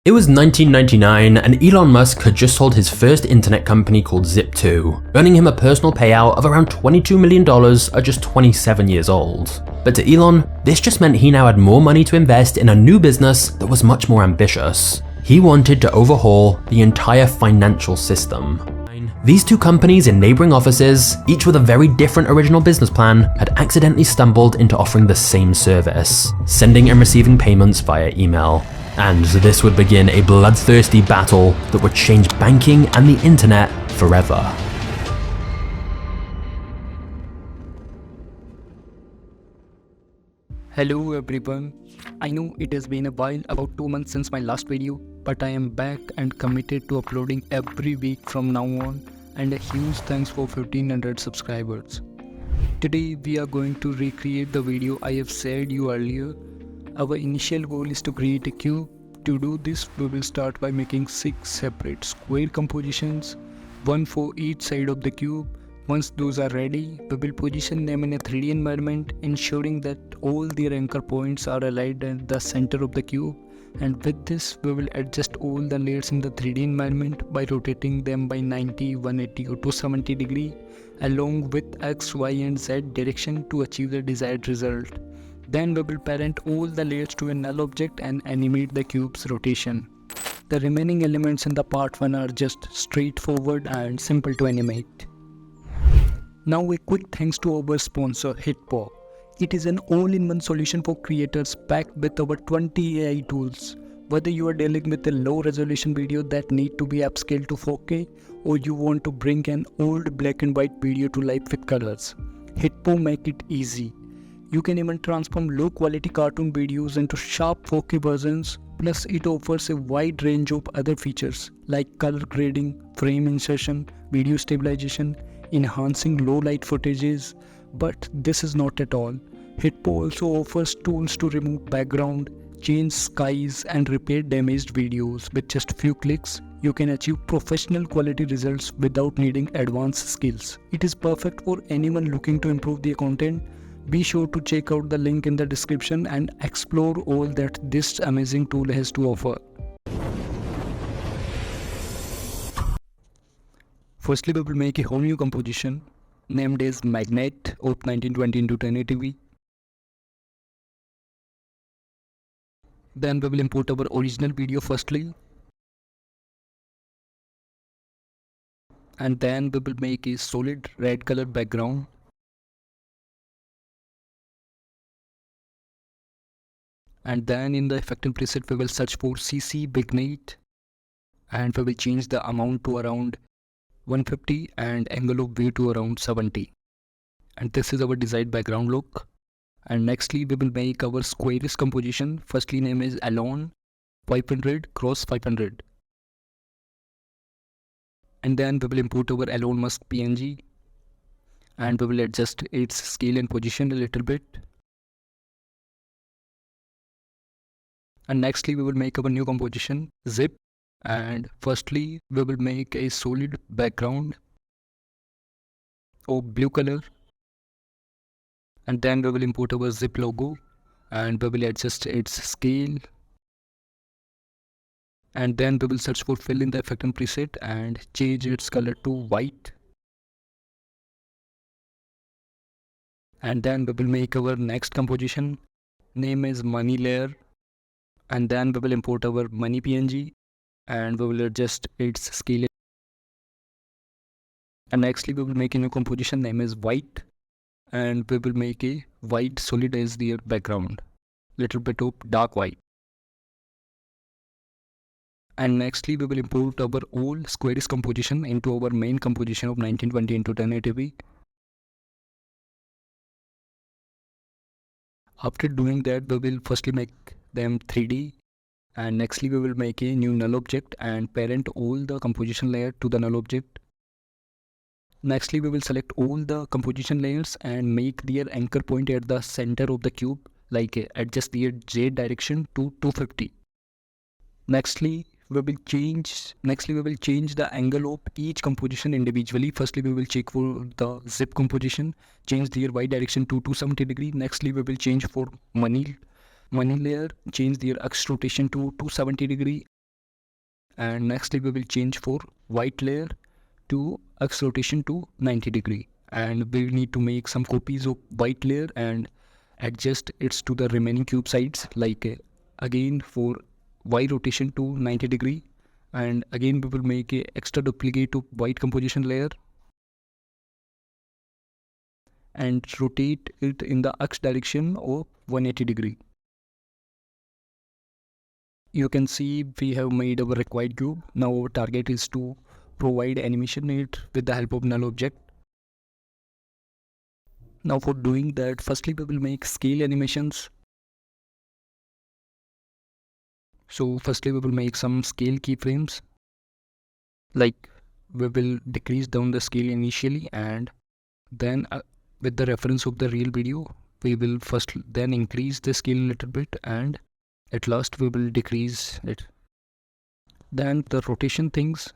It was 1999 and Elon Musk had just sold his first internet company called Zip2, earning him a personal payout of around $22 million at just 27 years old. But to Elon, this just meant he now had more money to invest in a new business that was much more ambitious. He wanted to overhaul the entire financial system. These two companies in neighboring offices, each with a very different original business plan, had accidentally stumbled into offering the same service, sending and receiving payments via email. And this would begin a bloodthirsty battle that would change banking and the internet forever. Hello everyone, I know it has been a while, about 2 months since my last video, but I am back and committed to uploading every week from now on, and a huge thanks for 1500 subscribers. Today we are going to recreate the video I have shared you earlier. Our initial goal is to create a cube. To do this, we will start by making 6 separate square compositions, one for each side of the cube. Once those are ready, we will position them in a 3D environment, ensuring that all their anchor points are aligned at the center of the cube. And with this, we will adjust all the layers in the 3D environment by rotating them by 90, 180 or 270 degree along with X, Y and Z direction to achieve the desired result. Then we will parent all the layers to a null object and animate the cube's rotation. The remaining elements in the part 1 are just straightforward and simple to animate. Now a quick thanks to our sponsor Hitpo. It is an all-in-one solution for creators packed with over 20 AI tools. Whether you are dealing with a low-resolution video that need to be upscaled to 4K or you want to bring an old black and white video to life with colors, Hitpo make it easy. You can even transform low-quality cartoon videos into sharp 4K versions, plus it offers a wide range of other features like color grading, frame insertion, video stabilization, enhancing low-light footages. But this is not at all. Hitpo also offers tools to remove background, change skies and repair damaged videos. With just few clicks, you can achieve professional quality results without needing advanced skills. It is perfect for anyone looking to improve their content. Be sure to check out the link in the description and explore all that this amazing tool has to offer. Firstly, we will make a whole new composition named as Magnet of 1920 x 1080p. Then we will import our original video firstly. And then we will make a solid red color background. And then in the effect and preset we will search for CC Magnate and we will change the amount to around 150 and angle of view to around 70. And this is our desired background look. And nextly we will make our squarest composition. Firstly name is Alone 500 cross 500. And then we will import our Elon Musk PNG and we will adjust its scale and position a little bit. And nextly we will make our new composition zip, and firstly we will make a solid background of blue color, and then we will import our zip logo and we will adjust its scale, and then we will search for fill in the effect and preset and change its color to white. And then we will make our next composition, name is money layer. And then we will import our money PNG and we will adjust its scale. And nextly we will make a new composition name is white and we will make a white solid as their background, little bit of dark white. And nextly we will import our old squarest composition into our main composition of 1920 x 1080p. After doing that, we will firstly make them 3D, and nextly we will make a new null object and parent all the composition layer to the null object. Nextly we will select all the composition layers and make their anchor point at the center of the cube, like adjust their Z direction to 250. Nextly we will change the angle of each composition individually. Firstly we will check for the zip composition, change their Y direction to 270 degree. Nextly we will change for money layer, change their X rotation to 270 degree, and nextly we will change for white layer to X rotation to 90 degree, and we need to make some copies of white layer and adjust it to the remaining cube sides, like again for Y rotation to 90 degree, and again we will make a extra duplicate of white composition layer and rotate it in the X direction of 180 degree. You can see we have made our required cube. Now our target is to provide animation it with the help of null object. Now for doing that, firstly we will make scale animations. So firstly we will make some scale keyframes. Like we will decrease down the scale initially, and then with the reference of the real video, we will first then increase the scale a little bit, and at last we will decrease it. Then the rotation things.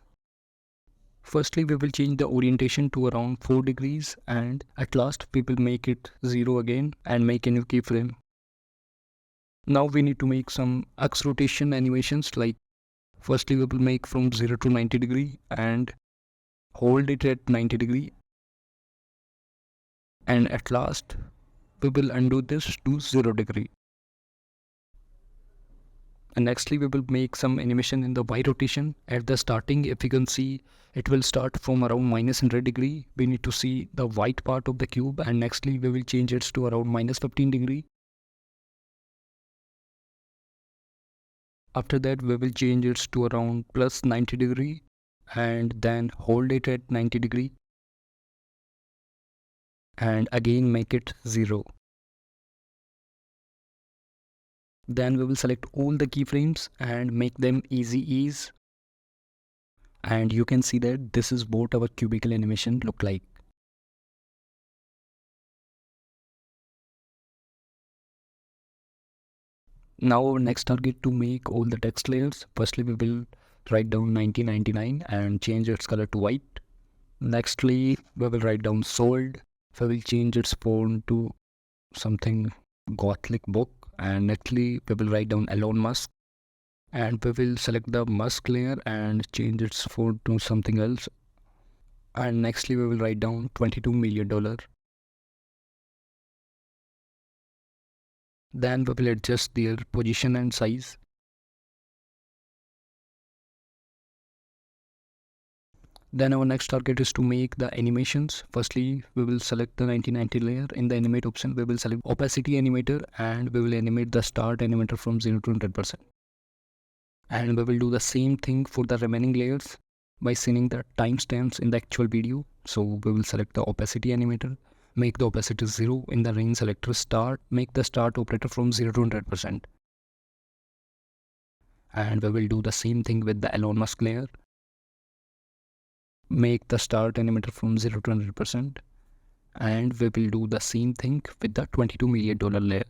Firstly, we will change the orientation to around 4 degrees, and at last we will make it 0 again and make a new keyframe. Now we need to make some X rotation animations. Like firstly we will make from 0 to 90 degree and hold it at 90 degree, and at last we will undo this to 0 degree. And nextly we will make some animation in the Y rotation. At the starting, if you can see, it will start from around -100 degree. We need to see the white part of the cube, and nextly we will change it to around -15 degree. After that we will change it to around +90 degree and then hold it at 90 degree and again make it 0. Then we will select all the keyframes and make them easy ease. And you can see that this is what our cubicle animation look like. Now our next target to make all the text layers. Firstly we will write down 1999 and change its color to white. Nextly we will write down sold. We will change its font to something Gothic book, and nextly we will write down Elon Musk, and we will select the Musk layer and change its font to something else. And nextly we will write down $22 million. Then we will adjust their position and size. Then our next target is to make the animations. Firstly, we will select the 1990 layer. In the animate option, we will select opacity animator, and we will animate the start animator from 0 to 100%. And we will do the same thing for the remaining layers by setting the timestamps in the actual video. So we will select the opacity animator, make the opacity 0. In the range selector start, make the start operator from 0 to 100%. And we will do the same thing with the Elon Musk layer. Make the start animator from 0 to 100%, and we will do the same thing with the $22 million layer.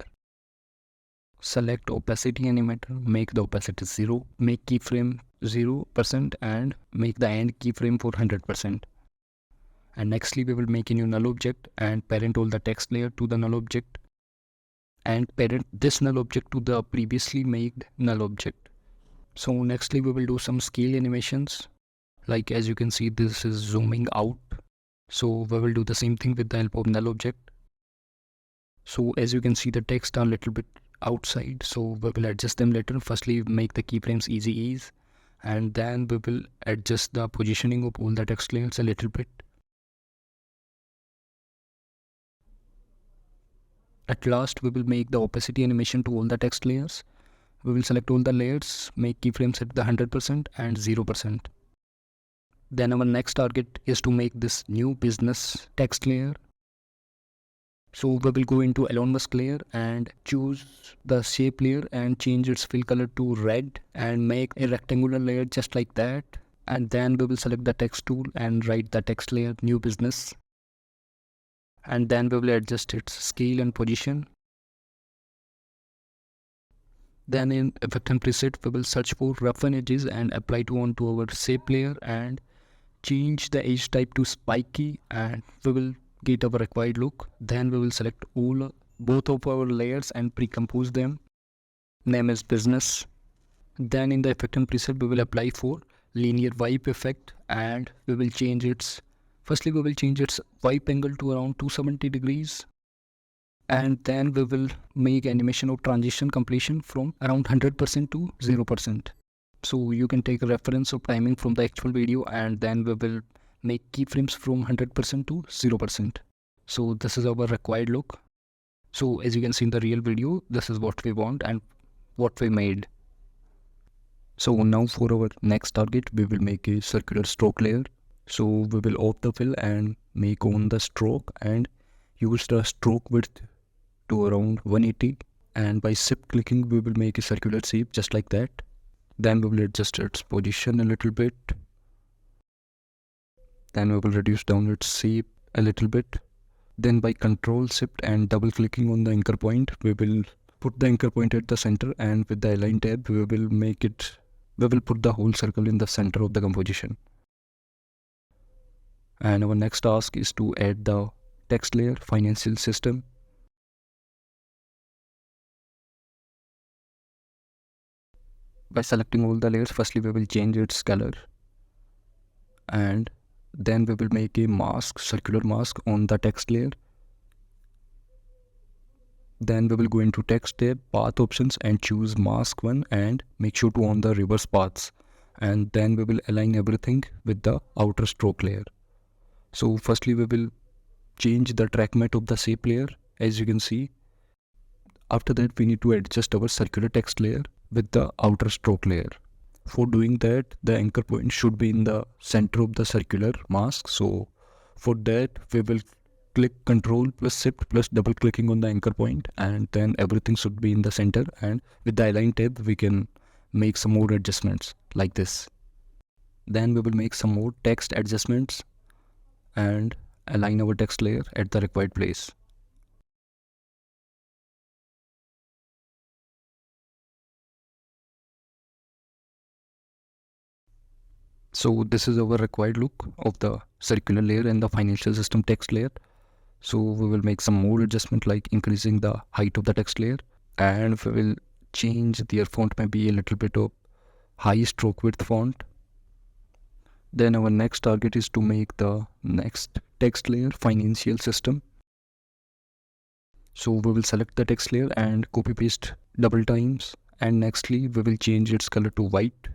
Select opacity animator, make the opacity 0, make keyframe 0% and make the end keyframe for 100%. And nextly we will make a new null object and parent all the text layer to the null object, and parent this null object to the previously made null object. So nextly we will do some scale animations. Like as you can see, this is zooming out. So we will do the same thing with the help of null object. So as you can see, the text are a little bit outside, so we will adjust them later. Firstly make the keyframes easy ease, and then we will adjust the positioning of all the text layers a little bit. At last we will make the opacity animation to all the text layers. We will select all the layers, make keyframes at the 100% and 0%. Then our next target is to make this new business text layer. So we will go into Elon Musk layer and choose the shape layer and change its fill color to red and make a rectangular layer just like that. And then we will select the text tool and write the text layer new business. And then we will adjust its scale and position. Then in effect and preset, we will search for roughen edges and apply to onto our shape layer and change the edge type to spiky, and we will get our required look. Then we will select both of our layers and pre-compose them. Name is business. Then in the effect and preset we will apply for linear wipe effect, and we will change its, firstly we will change its wipe angle to around 270 degrees, and then we will make animation of transition completion from around 100% to 0%. So you can take a reference of timing from the actual video, and then we will make keyframes from 100% to 0%. So this is our required look. So as you can see in the real video, this is what we want and what we made. So now for our next target, we will make a circular stroke layer. So we will off the fill and make on the stroke and use the stroke width to around 180, and by shift clicking we will make a circular shape just like that. Then we will adjust its position a little bit. Then we will reduce down its shape a little bit. Then by control shift and double clicking on the anchor point, we will put the anchor point at the center, and with the align tab we will put the whole circle in the center of the composition. And our next task is to add the text layer, financial system. By selecting all the layers, firstly we will change its color, and then we will make a mask, circular mask on the text layer. Then we will go into text tab, path options, and choose mask 1 and make sure to on the reverse paths. And then we will align everything with the outer stroke layer. So firstly we will change the track matte of the shape layer, as you can see. After that we need to adjust our circular text layer with the outer stroke layer. For doing that, the anchor point should be in the center of the circular mask. So for that we will click Ctrl plus Shift plus double clicking on the anchor point, and then everything should be in the center, and with the align tab we can make some more adjustments like this. Then we will make some more text adjustments and align our text layer at the required place. So this is our required look of the circular layer and the financial system text layer. So we will make some more adjustment like increasing the height of the text layer, and we will change their font maybe a little bit of high stroke width font. Then our next target is to make the next text layer, financial system. So we will select the text layer and copy paste double times, and nextly we will change its color to white.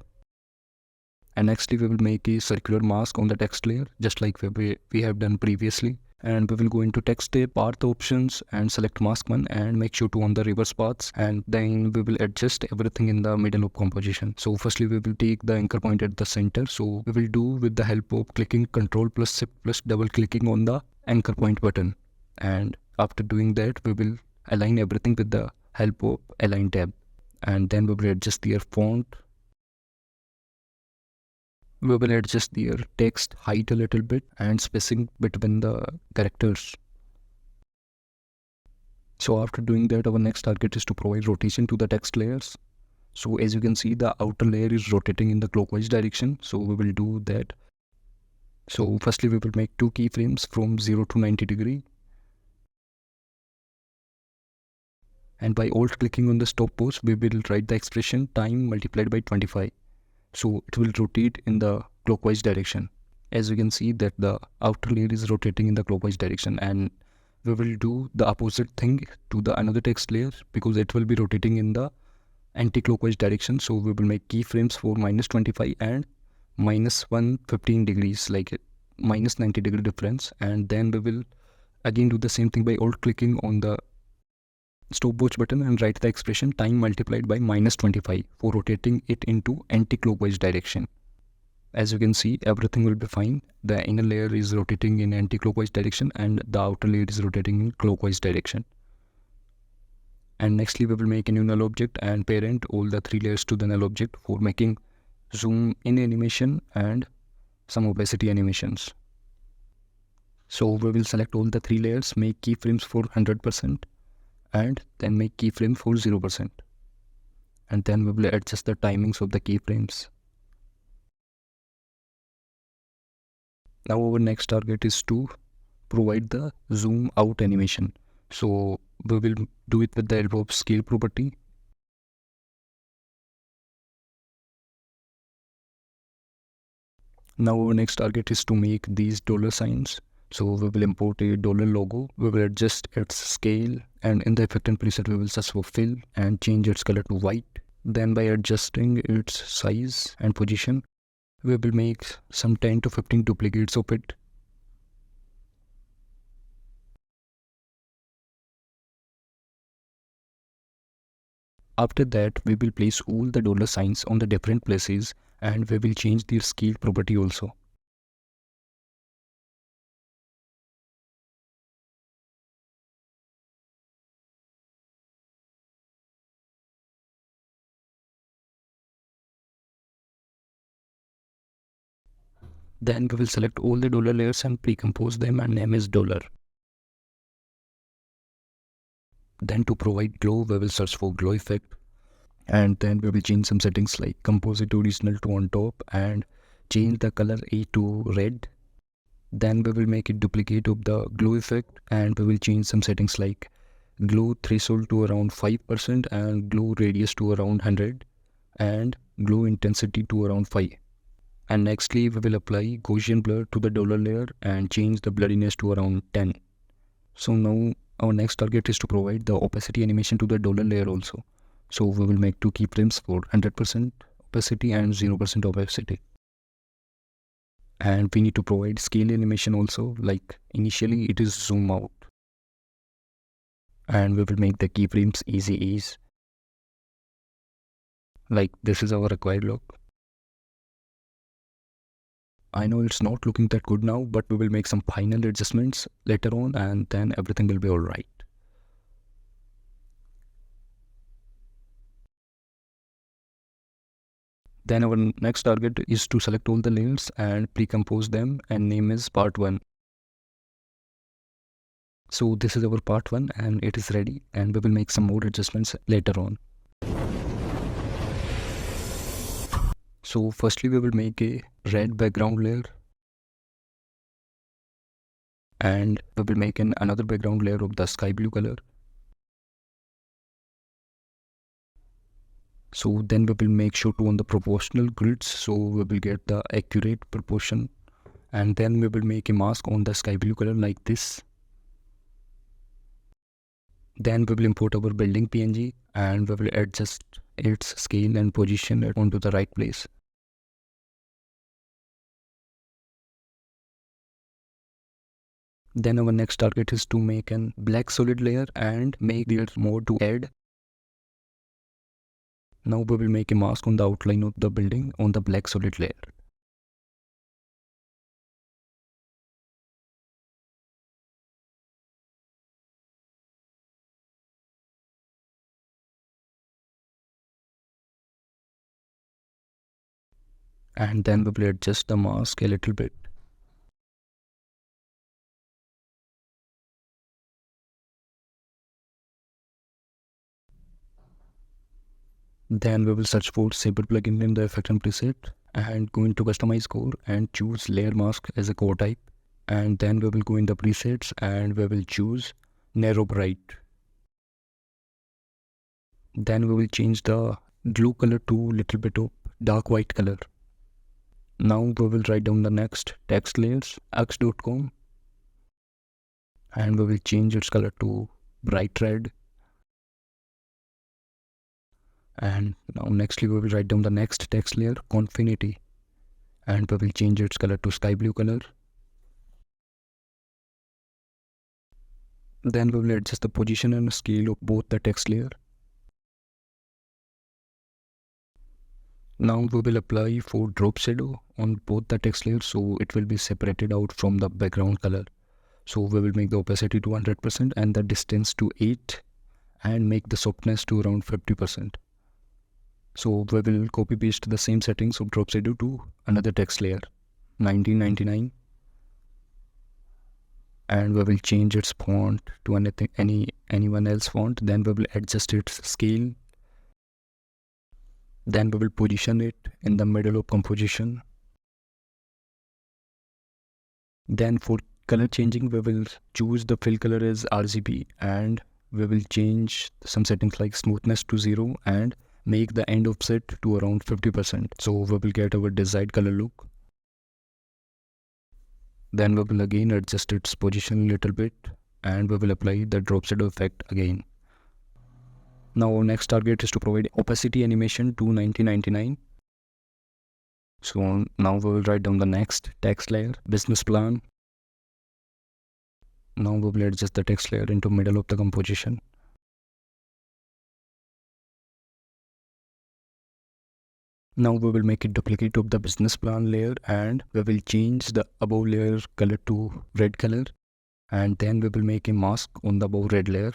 And nextly we will make a circular mask on the text layer just like we have done previously. And we will go into text tab, path options, and select mask 1 and make sure to on the reverse paths, and then we will adjust everything in the middle of composition. So firstly we will take the anchor point at the center. So we will do with the help of clicking Ctrl plus Shift plus double clicking on the anchor point button, and after doing that we will align everything with the help of align tab, and then we will adjust their font. We will adjust their text height a little bit and spacing between the characters. So after doing that, our next target is to provide rotation to the text layers. So as you can see, the outer layer is rotating in the clockwise direction. So we will do that. So firstly, we will make 2 keyframes from 0 to 90 degree. And by alt clicking on the stopwatch, we will write the expression time multiplied by 25. So it will rotate in the clockwise direction. As you can see that the outer layer is rotating in the clockwise direction, and we will do the opposite thing to the another text layer because it will be rotating in the anti-clockwise direction. So we will make keyframes for -25 and -115 degrees, like -90 degree difference. And then we will again do the same thing by alt clicking on the stopwatch button and write the expression time multiplied by -25 for rotating it into anti-clockwise direction. As you can see, everything will be fine. The inner layer is rotating in anti-clockwise direction and the outer layer is rotating in clockwise direction. And nextly we will make a new null object and parent all the 3 layers to the null object for making zoom in animation and some opacity animations. So we will select all the 3 layers, make keyframes for 100%, and then make keyframe for 0%. And then we will adjust the timings of the keyframes. Now our next target is to provide the zoom out animation. So we will do it with the help of scale property. Now our next target is to make these dollar signs. So we will import a dollar logo. We will adjust its scale, and in the effect and preset we will search for fill and change its color to white. Then by adjusting its size and position, we will make some 10 to 15 duplicates of it. After that, we will place all the dollar signs on the different places, and we will change their scale property also. Then we will select all the dollar layers and pre-compose them and name is dollar. Then to provide glow, we will search for glow effect, and then we will change some settings like composite original to on top and change the color A to red. Then we will make a duplicate of the glow effect, and we will change some settings like glow threshold to around 5% and glow radius to around 100 and glow intensity to around 5. And nextly we will apply Gaussian blur to the dollar layer and change the blurriness to around 10. So now our next target is to provide the opacity animation to the dollar layer also. So we will make two keyframes for 100% opacity and 0% opacity. And we need to provide scale animation also, like initially it is zoom out. And we will make the keyframes easy ease. Like this is our required look. I know it's not looking that good now, but we will make some final adjustments later on and then everything will be alright. Then our next target is to select all the layers and pre-compose them and name is part 1. So this is our part 1 and it is ready, and we will make some more adjustments later on. So firstly we will make a red background layer, and we will make another background layer of the sky blue color. So then we will make sure to on the proportional grids, so we will get the accurate proportion, and then we will make a mask on the sky blue color like this. Then we will import our building PNG and we will adjust its scale and position it onto the right place. Then our next target is to make an black solid layer and make there more to add. Now we will make a mask on the outline of the building on the black solid layer. And then we will adjust the mask a little bit. Then we will search for Saber plugin in the effect and preset and go into customize core and choose layer mask as a core type. And then we will go in the presets and we will choose narrow bright. Then we will change the glue color to little bit of dark white color. Now we will write down the next text layers x.com and we will change its color to bright red. And now nextly we will write down the next text layer Confinity and we will change its color to sky blue color. Then we will adjust the position and scale of both the text layer. Now we will apply for drop shadow on both the text layers, so it will be separated out from the background color. So we will make the opacity to 100% and the distance to 8 and make the softness to around 50%. So we will copy paste the same settings of drop shadow to another text layer 1999 and we will change its font to anyone else font. Then we will adjust its scale. Then we will position it in the middle of composition. Then for color changing we will choose the fill color as RGB and we will change some settings like smoothness to 0 and make the end offset to around 50%. So we will get our desired color look. Then we will again adjust its position a little bit, and we will apply the drop shadow effect again. Now our next target is to provide opacity animation to 1999. So now we will write down the next text layer, business plan. Now we will adjust the text layer into middle of the composition. Now we will make a duplicate of the business plan layer, and we will change the above layer color to red color, and then we will make a mask on the above red layer,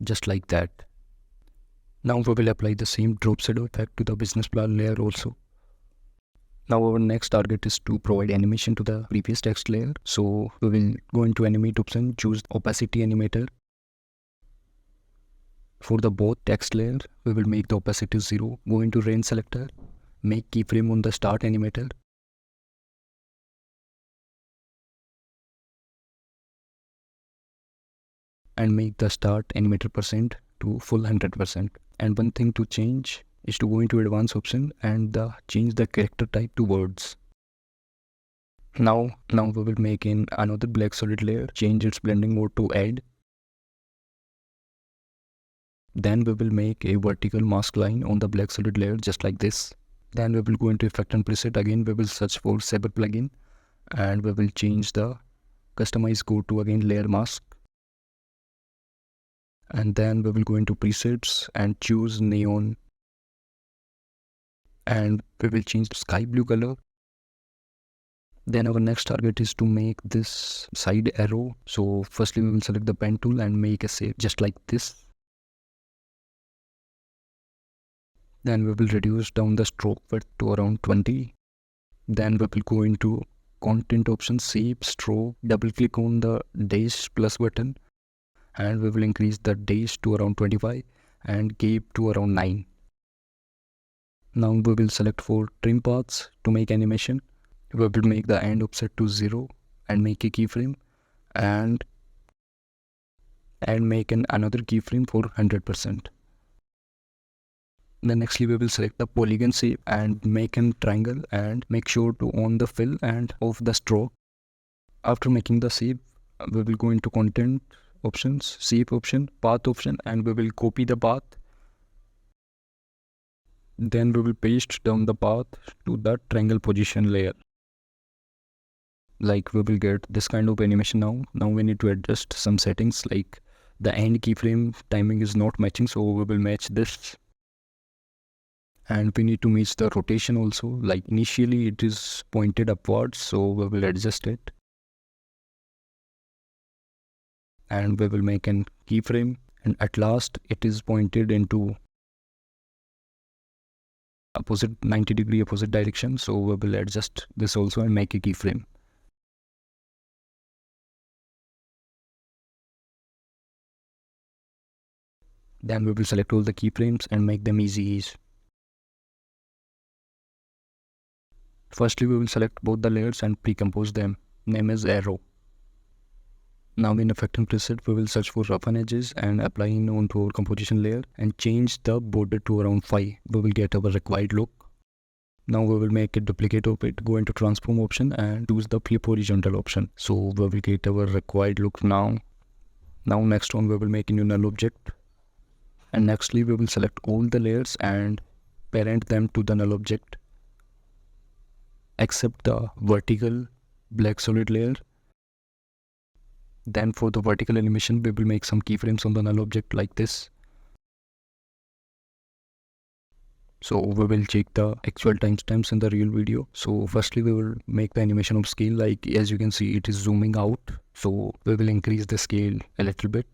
just like that. Now we will apply the same drop shadow effect to the business plan layer also. Now our next target is to provide animation to the previous text layer. So we will go into animate option, choose opacity animator. For the both text layer, we will make the opacity 0. Go into range selector, make keyframe on the start animator. And make the start animator percent to full 100%. And one thing to change is to go into advanced option and change the character type to words. Now we will make in another black solid layer, change its blending mode to add. Then we will make a vertical mask line on the black solid layer, just like this. Then we will go into effect and preset. Again we will search for Saber plugin, and we will change the customize code to again layer mask. And then we will go into presets and choose neon, and we will change the sky blue color. Then our next target is to make this side arrow. So firstly we will select the pen tool and make a shape just like this. Then we will reduce down the stroke width to around 20. Then we will go into content option, shape, stroke, double click on the dash plus button, and we will increase the dash to around 25 and gap to around 9. Now we will select for trim paths to make animation. We will make the end offset to 0 and make a keyframe, and make another keyframe for 100%. Then nextly we will select the polygon shape and make a triangle, and make sure to on the fill and off the stroke. After making the shape, we will go into content options, shape option, path option, and we will copy the path. Then we will paste down the path to the triangle position layer. Like we will get this kind of animation now. Now we need to adjust some settings, like the end keyframe timing is not matching, so we will match this. And we need to match the rotation also, like initially it is pointed upwards, so we will adjust it. And we will make an keyframe, and at last it is pointed into opposite 90-degree opposite direction, so we will adjust this also and make a keyframe. Then we will select all the keyframes and make them easy ease. Firstly we will select both the layers and pre-compose them. Name is arrow. Now in effect and preset we will search for roughen edges and apply in onto our composition layer and change the border to around 5. We will get our required look. Now we will make a duplicate of it, go into transform option and choose the flip horizontal option. So we will get our required look now. Now next one we will make a new null object, and nextly we will select all the layers and parent them to the null object except the vertical black solid layer. Then for the vertical animation we will make some keyframes on the null object like this. So we will check the actual timestamps in the real video. So firstly we will make the animation of scale, like as you can see it is zooming out, so we will increase the scale a little bit.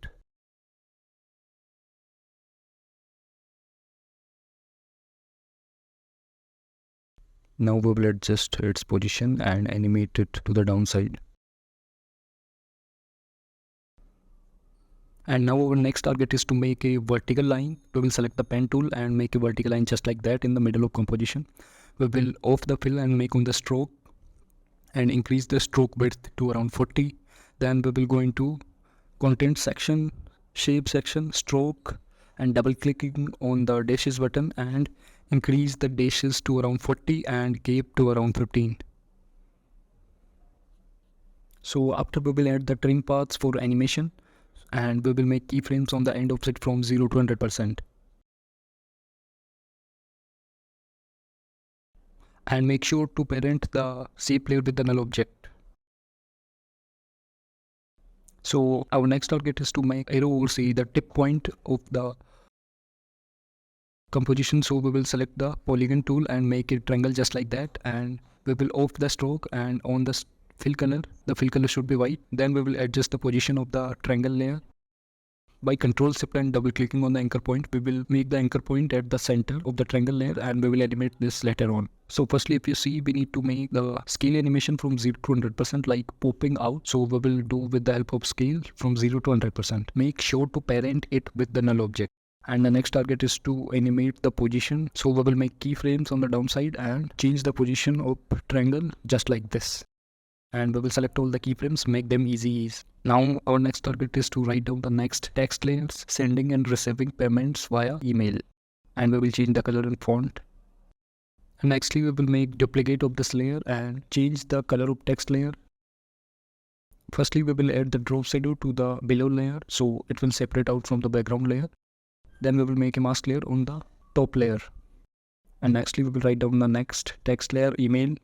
Now we will adjust its position and animate it to the downside. And now our next target is to make a vertical line. We will select the pen tool and make a vertical line just like that in the middle of composition. We will off the fill and make on the stroke and increase the stroke width to around 40. Then we will go into content section, shape section, stroke, and double clicking on the dashes button and increase the dashes to around 40 and gap to around 15. So after we will add the trim paths for animation, and we will make keyframes on the end of it from 0 to 100%. And make sure to parent the shape layer with the null object. So our next target is to make arrow or say the tip point of the composition. So we will select the polygon tool and make a triangle just like that, and we will off the stroke, and on the fill color, the fill color should be white. Then we will adjust the position of the triangle layer. By Control Shift and double clicking on the anchor point, we will make the anchor point at the center of the triangle layer, and we will animate this later on. So firstly, if you see, we need to make the scale animation from 0 to 100%, like popping out. So we will do with the help of scale from 0 to 100%. Make sure to parent it with the null object. And the next target is to animate the position. So we will make keyframes on the downside and change the position of triangle just like this. And we will select all the keyframes, make them easy. Now our next target is to write down the next text layers, sending and receiving payments via email. And we will change the color and font. And nextly we will make duplicate of this layer and change the color of text layer. Firstly we will add the drop shadow to the below layer, so it will separate out from the background layer. Then we will make a mask layer on the top layer. And nextly we will write down the next text layer, email.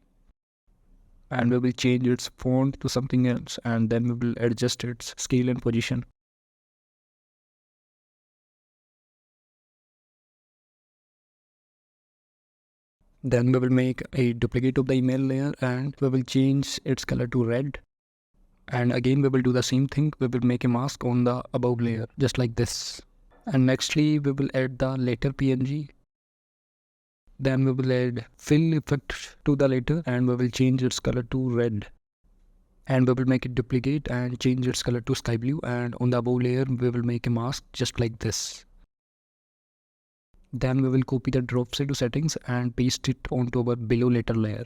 And we will change its font to something else, and then we will adjust its scale and position. Then we will make a duplicate of the email layer, and we will change its color to red. And again we will do the same thing, we will make a mask on the above layer just like this. And nextly we will add the later PNG. Then we will add fill effect to the later, and we will change its color to red. And we will make it duplicate and change its color to sky blue, and on the above layer we will make a mask just like this. Then we will copy the drop shadow settings and paste it onto our below later layer.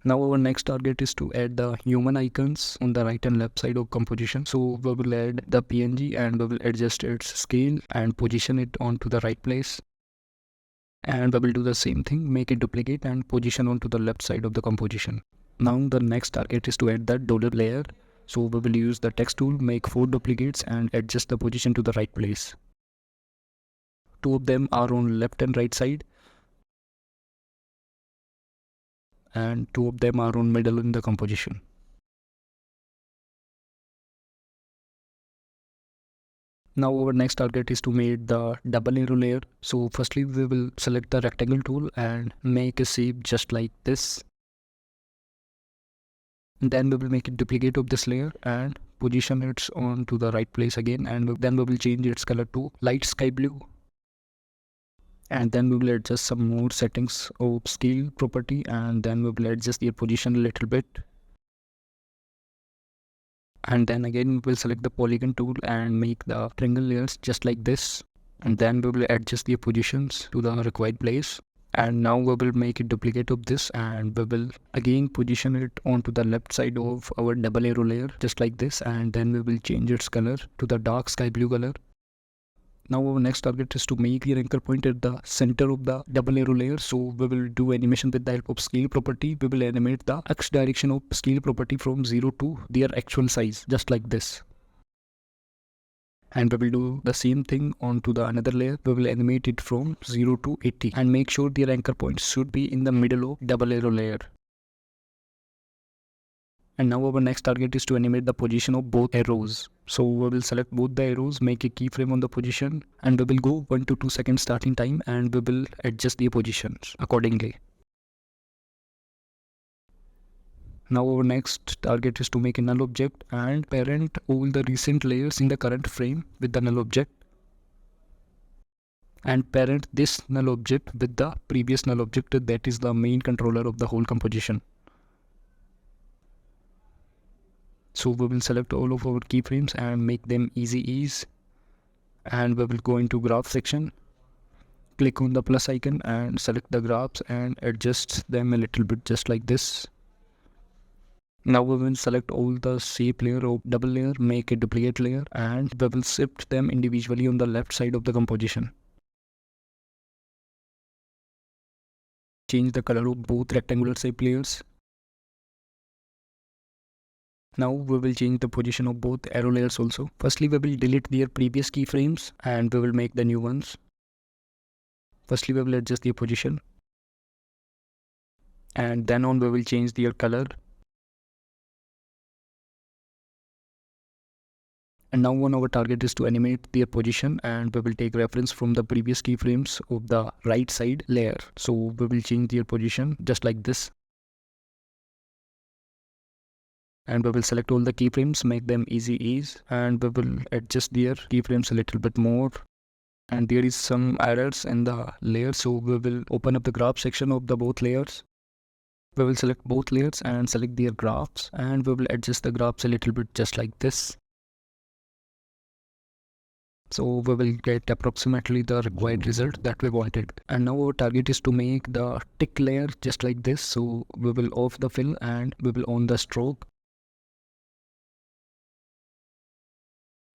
Now our next target is to add the human icons on the right and left side of composition. So we will add the PNG and we will adjust its scale and position it onto the right place. And we will do the same thing, make it duplicate and position onto the left side of the composition. Now the next target is to add the dollar layer. So we will use the text tool, make 4 duplicates and adjust the position to the right place. 2 of them are on left and right side, and 2 of them are on middle in the composition. Now our next target is to make the double arrow layer. So firstly we will select the rectangle tool and make a shape just like this. Then we will make a duplicate of this layer and position it onto the right place again, and then we will change its color to light sky blue. And then we will adjust some more settings of scale property, and then we will adjust their position a little bit. And then again we will select the polygon tool and make the triangle layers just like this, and then we will adjust their positions to the required place. And now we will make a duplicate of this, and we will again position it onto the left side of our double arrow layer just like this, and then we will change its color to the dark sky blue color. Now our next target is to make the anchor point at the center of the double arrow layer. So we will do animation with the help of scale property. We will animate the X direction of scale property from 0 to their actual size just like this. And we will do the same thing onto the another layer. We will animate it from 0 to 80 and make sure their anchor points should be in the middle of double arrow layer. And now our next target is to animate the position of both arrows. So we will select both the arrows, make a keyframe on the position, and we will go 1 to 2 seconds starting time, and we will adjust the positions accordingly. Now our next target is to make a null object and parent all the recent layers in the current frame with the null object, and parent this null object with the previous null object, that is the main controller of the whole composition. So we will select all of our keyframes and make them easy ease, and we will go into graph section, click on the plus icon and select the graphs and adjust them a little bit just like this. Now we will select all the shape layer or double layer, make a duplicate layer, and we will shift them individually on the left side of the composition. Change the color of both rectangular shape layers. Now we will change the position of both arrow layers also. Firstly, we will delete their previous keyframes and we will make the new ones. Firstly, we will adjust their position. And then on we will change their color. And now on our target is to animate their position, and we will take reference from the previous keyframes of the right side layer. So we will change their position just like this. And we will select all the keyframes, make them easy ease, and we will adjust their keyframes a little bit more. And there is some errors in the layer, so we will open up the graph section of the both layers. We will select both layers and select their graphs, and we will adjust the graphs a little bit just like this. So we will get approximately the required result that we wanted. And now our target is to make the tick layer just like this. So we will off the fill and we will on the stroke.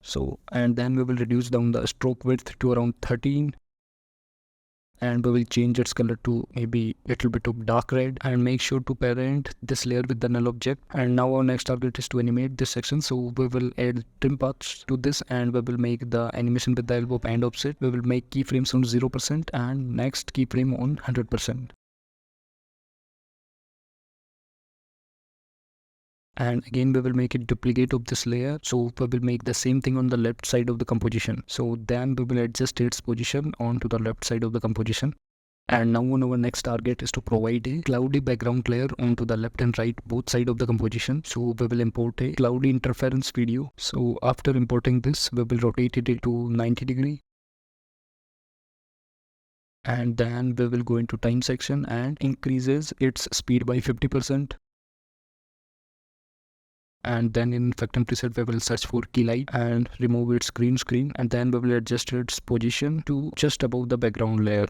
So, and then we will reduce down the stroke width to around 13. And we will change its color to maybe a little bit of dark red, and make sure to parent this layer with the null object. And now our next target is to animate this section, so we will add trim paths to this, and we will make the animation with the elbow and offset. We will make keyframes on 0% and next keyframe on 100%. And again we will make a duplicate of this layer, so we will make the same thing on the left side of the composition. So then we will adjust its position onto the left side of the composition. And now on our next target is to provide a cloudy background layer onto the left and right both side of the composition. So we will import a cloudy interference video. So after importing this, we will rotate it to 90 degree. And then we will go into time section and increases its speed by 50%. And then in effect and preset we will search for key light and remove its green screen, and then we will adjust its position to just above the background layer.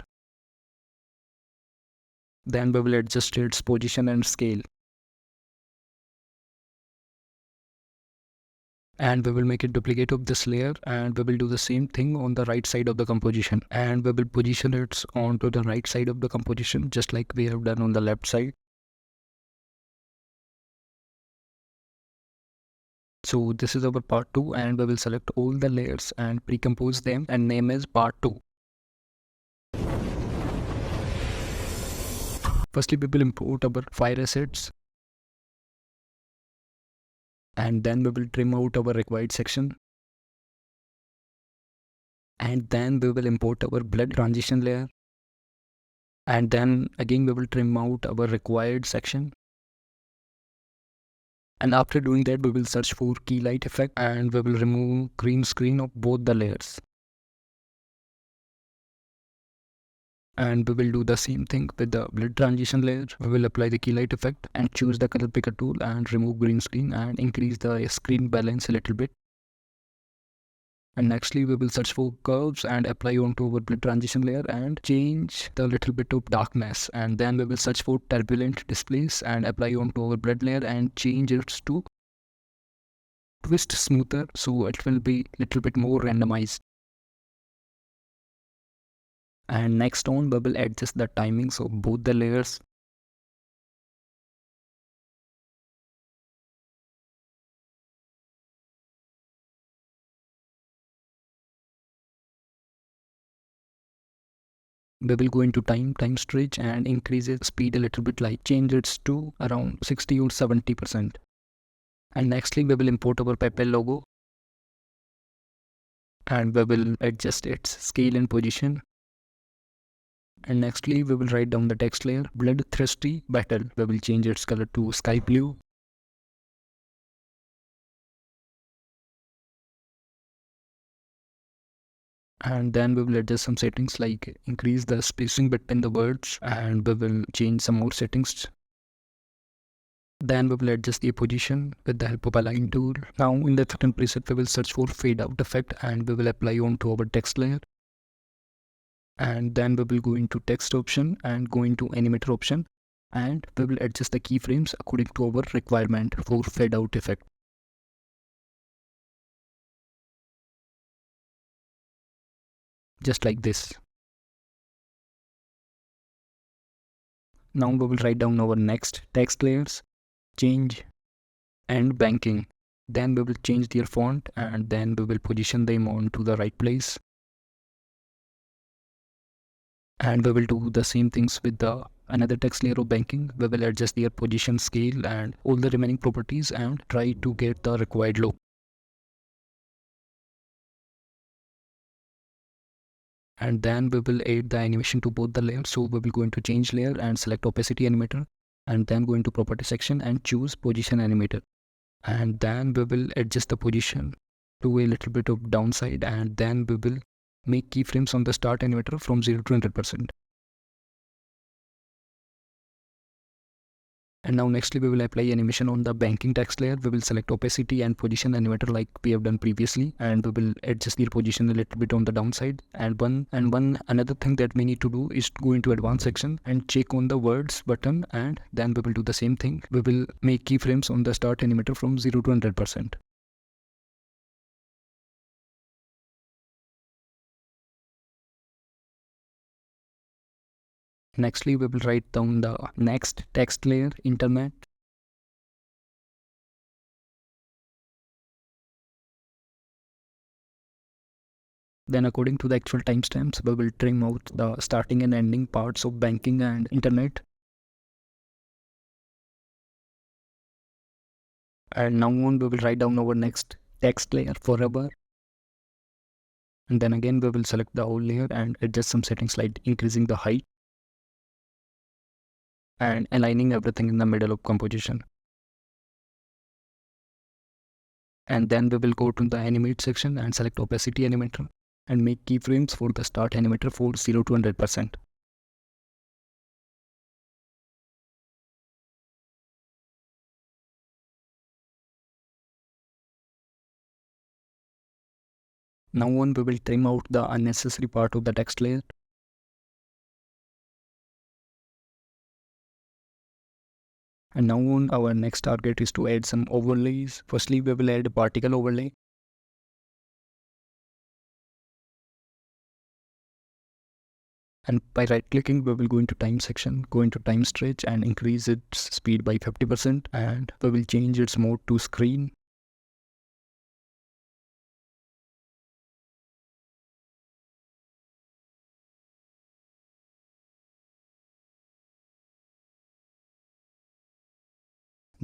Then we will adjust its position and scale. And we will make a duplicate of this layer, and we will do the same thing on the right side of the composition, and we will position it onto the right side of the composition just like we have done on the left side. So this is our part 2, and we will select all the layers and pre-compose them and name as part 2. Firstly, we will import our fire assets, and then we will trim out our required section. And then we will import our blood transition layer. And then again we will trim out our required section. And after doing that, we will search for key light effect, and we will remove green screen of both the layers. And we will do the same thing with the blood transition layer. We will apply the key light effect and choose the color picker tool and remove green screen and increase the screen balance a little bit. And nextly we will search for curves and apply onto our blood transition layer and change the little bit of darkness. And then we will search for turbulent displays and apply onto our blood layer and change it to twist smoother, so it will be little bit more randomized. And next on we will adjust the timings of both the layers. We will go into time stretch and increase its speed a little bit, like change it to around 60 or 70%. And nextly we will import our PayPal logo, and we will adjust its scale and position. And nextly we will write down the text layer, bloodthirsty battle. We will change its color to sky blue. And then we will adjust some settings like increase the spacing between the words, and we will change some more settings. Then we will adjust the position with the help of align tool. Now in the effect and preset we will search for fade out effect, and we will apply onto our text layer. And then we will go into text option and go into animator option, and we will adjust the keyframes according to our requirement for fade out effect. Just like this. Now we will write down our next text layers, change and banking. Then we will change their font, and then we will position them on to the right place. And we will do the same things with the another text layer of banking. We will adjust their position, scale, and all the remaining properties and try to get the required look. And then we will add the animation to both the layers. So we will go into change layer and select opacity animator, and then go into property section and choose position animator. And then we will adjust the position to a little bit of downside, and then we will make keyframes on the start animator from 0 to 100%. And now nextly we will apply animation on the banking text layer. We will select opacity and position animator like we have done previously, and we will adjust the position a little bit on the downside. And one another thing that we need to do is to go into advanced section and check on the words button, and then we will do the same thing. We will make keyframes on the start animator from 0 to 100%. Nextly, we will write down the next text layer, internet. Then according to the actual timestamps, we will trim out the starting and ending parts of banking and internet. And now on, we will write down our next text layer, forever. And then again, we will select the whole layer and adjust some settings like increasing the height and aligning everything in the middle of composition. And then we will go to the animate section and select opacity animator and make keyframes for the start animator for 0 to 100%. Now on, we will trim out the unnecessary part of the text layer. And now on, our next target is to add some overlays. Firstly, we will add a particle overlay. And by right clicking, we will go into time section, go into time stretch and increase its speed by 50%. And we will change its mode to screen.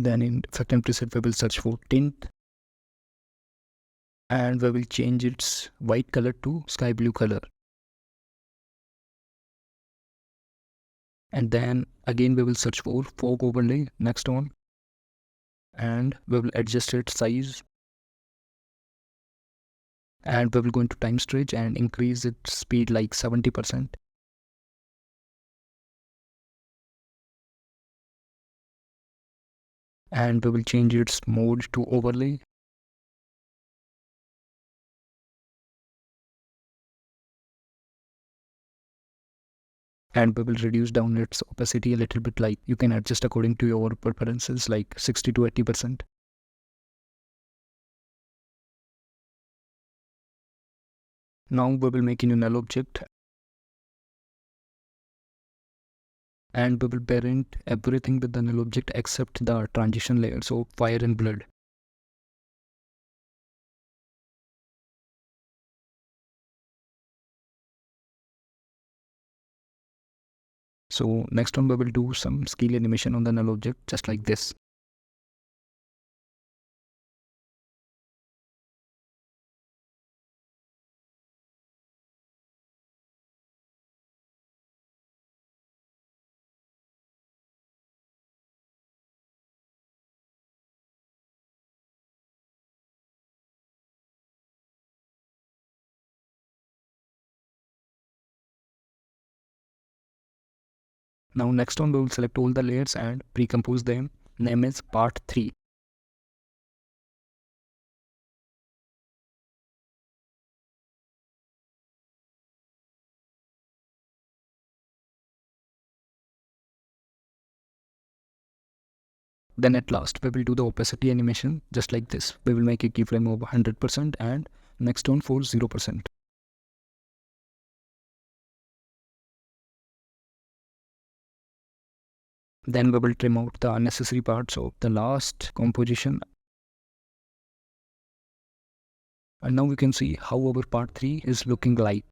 Then in effect and preset, we will search for tint. And we will change its white color to sky blue color. And then again, we will search for fog overlay next on. And we will adjust its size. And we will go into time stretch and increase its speed like 70%. And we will change its mode to overlay. And we will reduce down its opacity a little bit, like you can adjust according to your preferences, like 60 to 80%. Now we will make a new null object. And we will parent everything with the null object except the transition layer, so fire and blood. So next one, we will do some scale animation on the null object, just like this. Now next one, we will select all the layers and pre-compose them. Name is part 3. Then at last, we will do the opacity animation just like this. We will make a keyframe of 100% and next one for 0%. Then we will trim out the unnecessary parts of the last composition. And now we can see how our part 3 is looking like.